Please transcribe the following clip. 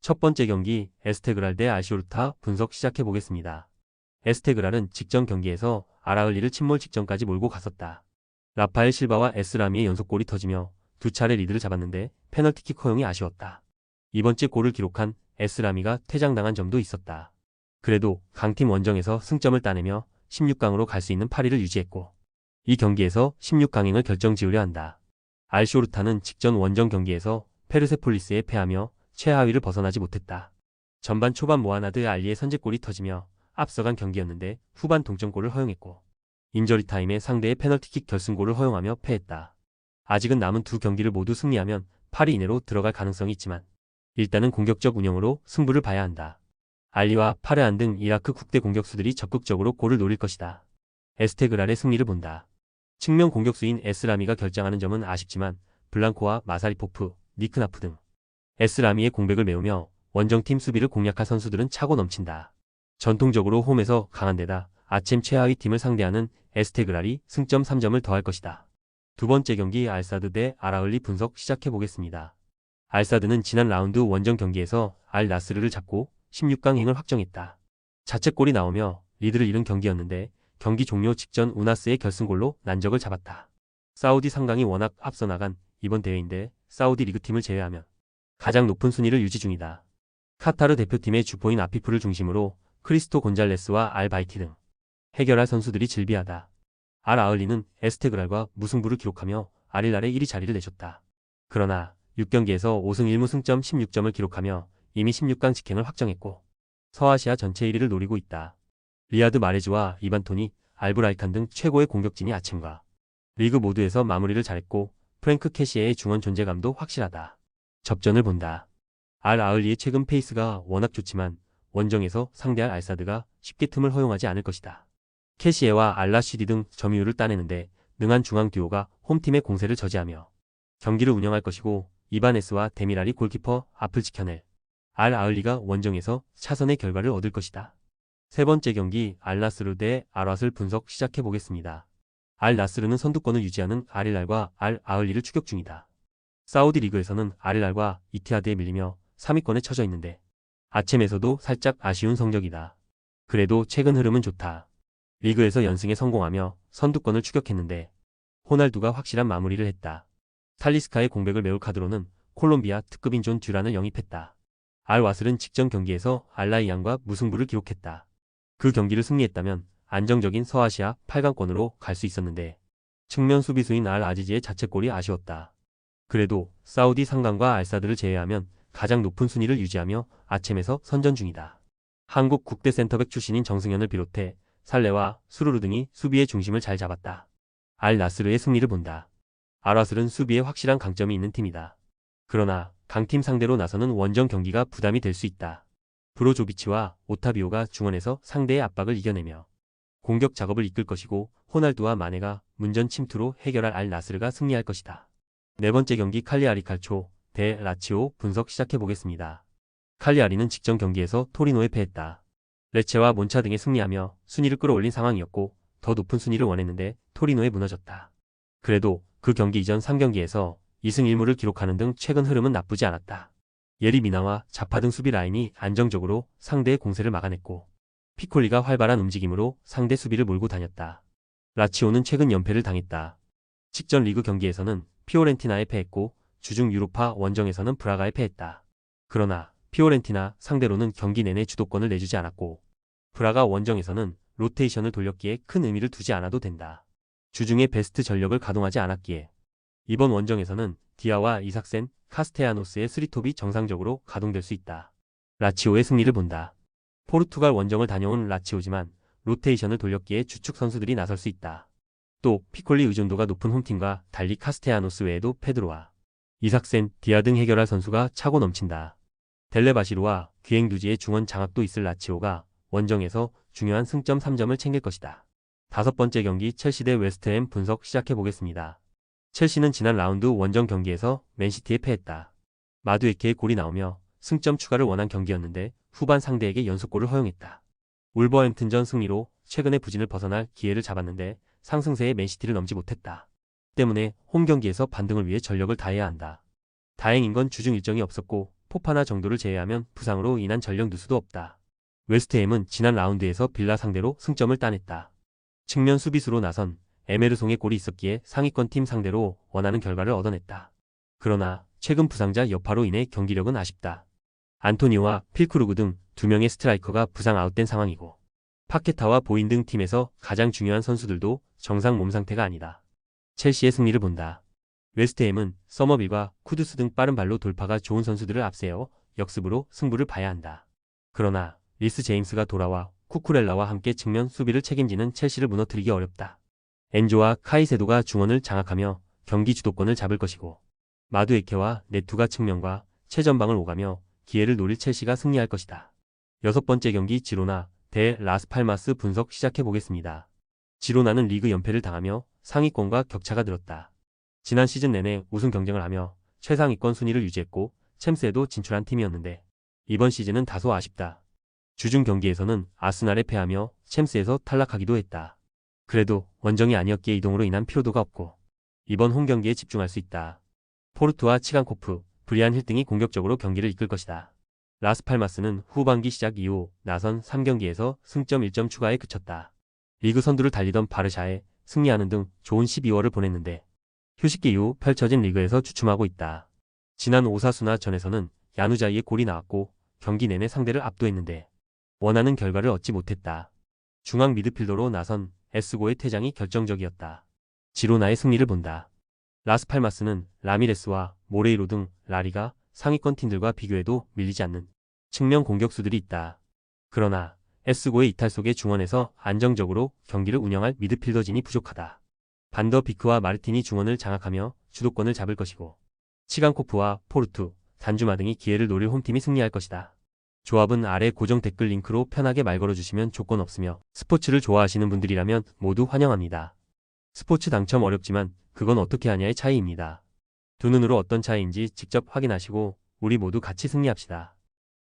첫 번째 경기 에스테그랄 대 알시오르타 분석 시작해 보겠습니다. 에스테그랄은 직전 경기에서 알아흘리를 침몰 직전까지 몰고 갔었다. 라파엘 실바와 에스라미의 연속골이 터지며 두 차례 리드를 잡았는데 페널티킥 허용이 아쉬웠다. 이번째 골을 기록한 에스라미가 퇴장당한 점도 있었다. 그래도 강팀 원정에서 승점을 따내며 16강으로 갈 수 있는 파리를 유지했고 이 경기에서 16강행을 결정지으려 한다. 알시오르타는 직전 원정 경기에서 페르세폴리스에 패하며 최하위를 벗어나지 못했다. 전반 초반 모하나드 알리의 선제골이 터지며 앞서간 경기였는데 후반 동점골을 허용했고 인저리 타임에 상대의 페널티킥 결승골을 허용하며 패했다. 아직은 남은 두 경기를 모두 승리하면 파리 이내로 들어갈 가능성이 있지만 일단은 공격적 운영으로 승부를 봐야 한다. 알리와 파르안 등 이라크 국대 공격수들이 적극적으로 골을 노릴 것이다. 에스테그랄의 승리를 본다. 측면 공격수인 에스라미가 결장하는 점은 아쉽지만 블랑코와 마사리포프, 니크나프 등 에스라미의 공백을 메우며 원정팀 수비를 공략할 선수들은 차고 넘친다. 전통적으로 홈에서 강한 데다 아챔 최하위 팀을 상대하는 에스테그랄이 승점 3점을 더할 것이다. 두 번째 경기 알사드 대 알아흘리 분석 시작해 보겠습니다. 알사드는 지난 라운드 원정 경기에서 알 나스르를 잡고 16강행을 확정했다. 자책골이 나오며 리드를 잃은 경기였는데 경기 종료 직전 우나스의 결승골로 난적을 잡았다. 사우디 상강이 워낙 앞서 나간 이번 대회인데 사우디 리그팀을 제외하면 가장 높은 순위를 유지 중이다. 카타르 대표팀의 주포인 아피프를 중심으로 크리스토 곤잘레스와 알 바이티 등 해결할 선수들이 질비하다. 알 아흘리는 에스테그랄과 무승부를 기록하며 알힐랄의 1위 자리를 내줬다. 그러나 6경기에서 5승 1무 승점 16점을 기록하며 이미 16강 직행을 확정했고 서아시아 전체 1위를 노리고 있다. 리아드 마레즈와 이반 토니, 알브라이칸 등 최고의 공격진이 아침과 리그 모두에서 마무리를 잘했고 프랭크 캐시에의 중원 존재감도 확실하다. 접전을 본다. 알 아흘리의 최근 페이스가 워낙 좋지만 원정에서 상대할 알사드가 쉽게 틈을 허용하지 않을 것이다. 캐시에와 알라시디 등 점유율을 따내는데 능한 중앙 듀오가 홈팀의 공세를 저지하며 경기를 운영할 것이고 이바네스와 데미랄이 골키퍼 앞을 지켜낼 알 아흘리가 원정에서 차선의 결과를 얻을 것이다. 세 번째 경기 알나스르 대 알왓을 분석 시작해 보겠습니다. 알나스르는 선두권을 유지하는 알힐랄과 알 아흘리를 추격 중이다. 사우디 리그에서는 알힐랄과 이티하드에 밀리며 3위권에 처져 있는데 아쳔에서도 살짝 아쉬운 성적이다. 그래도 최근 흐름은 좋다. 리그에서 연승에 성공하며 선두권을 추격했는데 호날두가 확실한 마무리를 했다. 탈리스카의 공백을 메울 카드로는 콜롬비아 특급인 존 듀란을 영입했다. 알와슬은 직전 경기에서 알라이안과 무승부를 기록했다. 그 경기를 승리했다면 안정적인 서아시아 8강권으로 갈 수 있었는데 측면 수비수인 알 아지지의 자책골이 아쉬웠다. 그래도 사우디 상강과 알사드를 제외하면 가장 높은 순위를 유지하며 아쳔에서 선전 중이다. 한국 국대 센터백 출신인 정승현을 비롯해 살레와 수루르 등이 수비의 중심을 잘 잡았다. 알 나스르의 승리를 본다. 알와슬은 수비에 확실한 강점이 있는 팀이다. 그러나 강팀 상대로 나서는 원정 경기가 부담이 될 수 있다. 브로조비치와 오타비오가 중원에서 상대의 압박을 이겨내며 공격 작업을 이끌 것이고 호날두와 마네가 문전 침투로 해결할 알 나스르가 승리할 것이다. 네 번째 경기 칼리아리 칼초 대 라치오 분석 시작해 보겠습니다. 칼리아리는 직전 경기에서 토리노에 패했다. 레체와 몬차 등에 승리하며 순위를 끌어올린 상황이었고 더 높은 순위를 원했는데 토리노에 무너졌다. 그래도 그 경기 이전 3경기에서 2승 1무를 기록하는 등 최근 흐름은 나쁘지 않았다. 예리 미나와 자파 등 수비 라인이 안정적으로 상대의 공세를 막아냈고 피콜리가 활발한 움직임으로 상대 수비를 몰고 다녔다. 라치오는 최근 연패를 당했다. 직전 리그 경기에서는 피오렌티나에 패했고 주중 유로파 원정에서는 브라가에 패했다. 그러나 피오렌티나 상대로는 경기 내내 주도권을 내주지 않았고 브라가 원정에서는 로테이션을 돌렸기에 큰 의미를 두지 않아도 된다. 주중에 베스트 전력을 가동하지 않았기에 이번 원정에서는 디아와 이삭센, 카스테야노스의 스리톱이 정상적으로 가동될 수 있다. 라치오의 승리를 본다. 포르투갈 원정을 다녀온 라치오지만 로테이션을 돌렸기에 주축 선수들이 나설 수 있다. 또 피콜리 의존도가 높은 홈팀과 달리 카스테야노스 외에도 페드로와 이삭센, 디아 등 해결할 선수가 차고 넘친다. 델레바시루와 귀행두지의 중원 장악도 있을 라치오가 원정에서 중요한 승점 3점을 챙길 것이다. 다섯 번째 경기 첼시 대 웨스트햄 분석 시작해 보겠습니다. 첼시는 지난 라운드 원정 경기에서 맨시티에 패했다. 마두에케의 골이 나오며 승점 추가를 원한 경기였는데 후반 상대에게 연속골을 허용했다. 울버햄튼전 승리로 최근의 부진을 벗어날 기회를 잡았는데 상승세의 맨시티를 넘지 못했다. 때문에 홈 경기에서 반등을 위해 전력을 다해야 한다. 다행인 건 주중 일정이 없었고 포파나 정도를 제외하면 부상으로 인한 전력 누수도 없다. 웨스트햄은 지난 라운드에서 빌라 상대로 승점을 따냈다. 측면 수비수로 나선 에메르송의 골이 있었기에 상위권 팀 상대로 원하는 결과를 얻어냈다. 그러나 최근 부상자 여파로 인해 경기력은 아쉽다. 안토니오와 필크루그 등 2명의 스트라이커가 부상 아웃된 상황이고 파케타와 보인 등 팀에서 가장 중요한 선수들도 정상 몸 상태가 아니다. 첼시의 승리를 본다. 웨스트햄은 서머빌과 쿠두스 등 빠른 발로 돌파가 좋은 선수들을 앞세워 역습으로 승부를 봐야 한다. 그러나 리스 제임스가 돌아와 쿠쿠렐라와 함께 측면 수비를 책임지는 첼시를 무너뜨리기 어렵다. 엔조와 카이세도가 중원을 장악하며 경기 주도권을 잡을 것이고 마두에케와 네투가 측면과 최전방을 오가며 기회를 노릴 첼시가 승리할 것이다. 6번째 경기 지로나 대 라스팔마스 분석 시작해보겠습니다. 지로나는 리그 연패를 당하며 상위권과 격차가 늘었다. 지난 시즌 내내 우승 경쟁을 하며 최상위권 순위를 유지했고 챔스에도 진출한 팀이었는데 이번 시즌은 다소 아쉽다. 주중 경기에서는 아스날에 패하며 챔스에서 탈락하기도 했다. 그래도 원정이 아니었기에 이동으로 인한 피로도가 없고 이번 홈 경기에 집중할 수 있다. 포르투와 치간코프, 브리안 힐 등이 공격적으로 경기를 이끌 것이다. 라스팔마스는 후반기 시작 이후 나선 3경기에서 승점 1점 추가에 그쳤다. 리그 선두를 달리던 바르샤에 승리하는 등 좋은 12월을 보냈는데 휴식기 이후 펼쳐진 리그에서 주춤하고 있다. 지난 오사수나 전에서는 야누자이의 골이 나왔고 경기 내내 상대를 압도했는데 원하는 결과를 얻지 못했다. 중앙 미드필더로 나선 에스고의 퇴장이 결정적이었다. 지로나의 승리를 본다. 라스팔마스는 라미레스와 모레이로 등 라리가 상위권 팀들과 비교해도 밀리지 않는 측면 공격수들이 있다. 그러나 에스고의 이탈 속에 중원에서 안정적으로 경기를 운영할 미드필더진이 부족하다. 반더 비크와 마르틴이 중원을 장악하며 주도권을 잡을 것이고 치간코프와 포르투, 단주마 등이 기회를 노릴 홈팀이 승리할 것이다. 조합은 아래 고정 댓글 링크로 편하게 말 걸어주시면 조건 없으며 스포츠를 좋아하시는 분들이라면 모두 환영합니다. 스포츠 당첨 어렵지만 그건 어떻게 하냐의 차이입니다. 두 눈으로 어떤 차이인지 직접 확인하시고 우리 모두 같이 승리합시다.